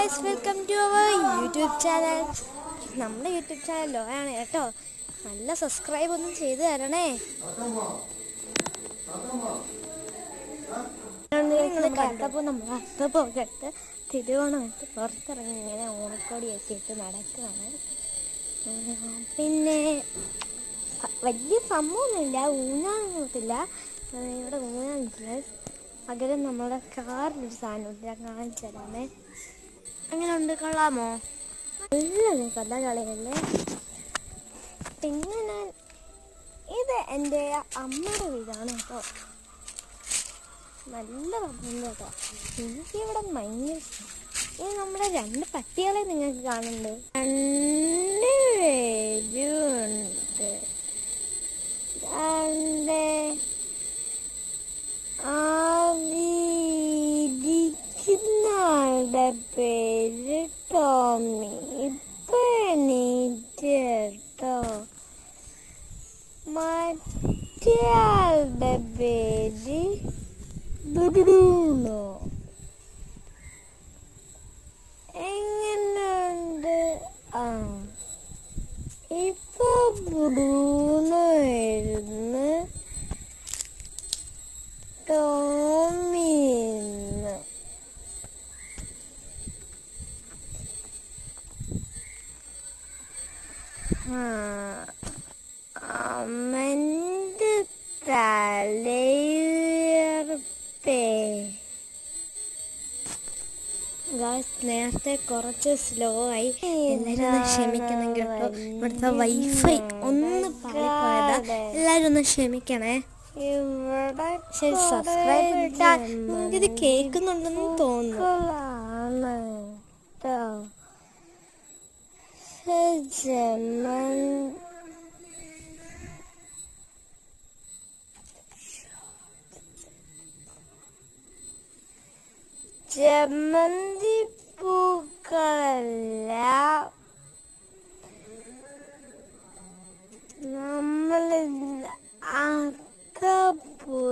Guys, welcome to our YouTube channel. നമ്മുടെ YouTube channel ലോ ആണ് കേട്ടോ. നല്ല സബ്സ്ക്രൈബ് ഒന്നും ചെയ്ത് തരണേ. കണ്ടപ്പോൾ നമ്മൾ അത്തപ്പോകത്ത് തിരുവോണമിട്ട് പുറത്തിറങ്ങി ഇങ്ങനെ ഓണക്കോടിയൊക്കെ ഇട്ട് നടക്കുകയാണ്. പിന്നെ വലിയ സംഭവമൊന്നുമില്ല, ഊഞ്ഞാലൊന്നുമില്ല. ഇവിടെ ഊഞ്ഞാലില്ല. പകരം നമ്മുടെ കാറിലൊരു സാധനമില്ല, കാണിച്ചു തരാമേ. അങ്ങനെ ഉണ്ട്, കൊള്ളാമോ? നല്ലൊരു കഥകളിയല്ലേ. പിന്നെ ഇത് എൻ്റെ അമ്മയുടെ വീടാണ് കേട്ടോ. നല്ല പറഞ്ഞു കേട്ടോ. എനിക്കിവിടെ ഭയങ്കര ഇഷ്ടം. ഇത് നമ്മുടെ 2 പട്ടികളെ നിങ്ങൾക്ക് കാണുന്നുണ്ട്. 2 പേരുണ്ട്. ആളുടെ പേര് ടോമി. ഇപ്പൊ എണീറ്റോ. മറ്റേ ആളുടെ പേര് ബ്രൂണോ. എങ്ങനെയുണ്ട്? ഇപ്പൊ ബ്രൂണോ ആയിരുന്നു, ടോമിന്ന്. അമ്മന്റെ തലയുയർപ്പേ. നേരത്തെ കുറച്ച് സ്ലോ ആയി, എല്ലാവരും ഒന്ന് ക്ഷമിക്കണം കേട്ടോ. ഇവിടുത്തെ വൈഫൈ ഒന്ന് പാളിപ്പോയതാ, എല്ലാവരും ഒന്ന് ക്ഷമിക്കണേ. ശരി, സബ്സ്ക്രൈബ് ഇട്ടാൽ ഇത് കേൾക്കുന്നുണ്ടെന്ന് തോന്നുന്നു. ജമന്തി പൂക്കളല്ല, നമ്മൾ അക്കപ്പൂവിനിട്ടു.